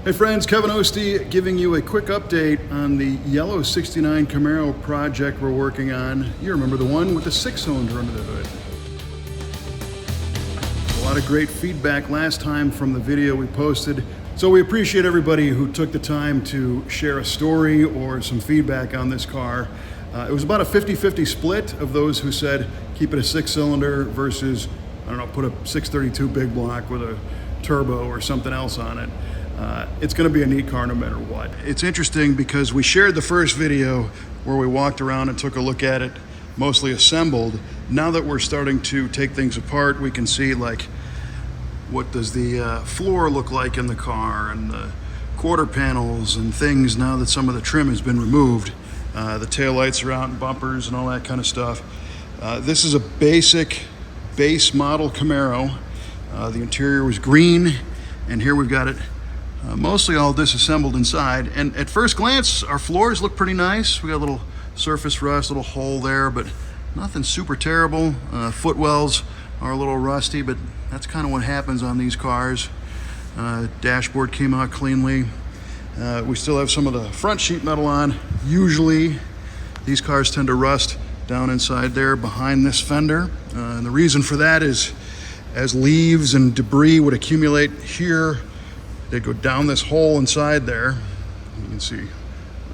Hey friends, Kevin Ostie giving you a quick update on the yellow 69 Camaro project we're working on. You remember the one with the 6-cylinder under the hood. A lot of great feedback last time from the video we posted. So we appreciate everybody who took the time to share a story or some feedback on this car. It was about a 50-50 split of those who said keep it a 6-cylinder versus, I don't know, put a 632 big block with a turbo or something else on it. It's going to be a neat car no matter what. It's interesting because we shared the first video where we walked around and took a look at it, mostly assembled. Now that we're starting to take things apart, we can see like what does the floor look like in the car and the quarter panels and things now that some of the trim has been removed. The taillights are out and bumpers and all that kind of stuff. This is a basic base model Camaro. The interior was green, and here we've got it mostly all disassembled inside. And at first glance, our floors look pretty nice. We got a little surface rust, little hole there, but nothing super terrible. Footwells are a little rusty, but that's kind of what happens on these cars. Dashboard came out cleanly. We still have some of the front sheet metal on. Usually, these cars tend to rust down inside there behind this fender. And the reason for that is as leaves and debris would accumulate here, they'd go down this hole inside there. You can see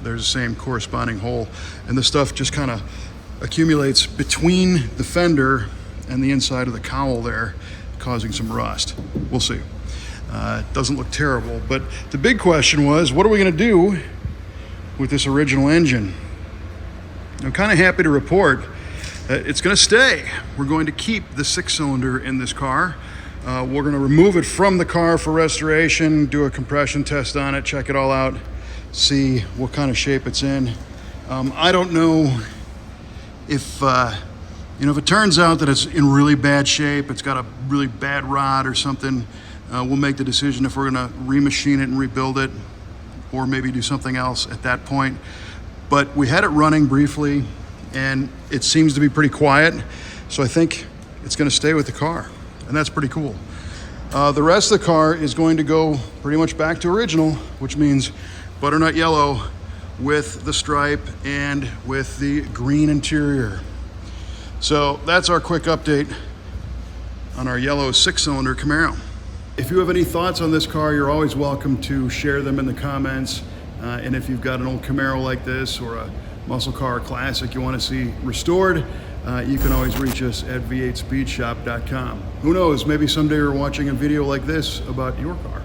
there's the same corresponding hole. And the stuff just kind of accumulates between the fender and the inside of the cowl there, causing some rust. We'll see. It doesn't look terrible, but the big question was, what are we going to do with this original engine? I'm kind of happy to report that it's going to stay. We're going to keep the 6-cylinder in this car. We're going to remove it from the car for restoration, do a compression test on it, check it all out, see what kind of shape it's in. I don't know if if it turns out that it's in really bad shape, it's got a really bad rod or something, we'll make the decision if we're going to remachine it and rebuild it, or maybe do something else at that point. But we had it running briefly, and it seems to be pretty quiet, so I think it's going to stay with the car, and that's pretty cool. The rest of the car is going to go pretty much back to original, which means butternut yellow with the stripe and with the green interior. So that's our quick update on our yellow 6-cylinder Camaro. If you have any thoughts on this car, you're always welcome to share them in the comments. And if you've got an old Camaro like this or a muscle car classic you want to see restored, you can always reach us at v8speedshop.com. Who knows, maybe someday you're watching a video like this about your car.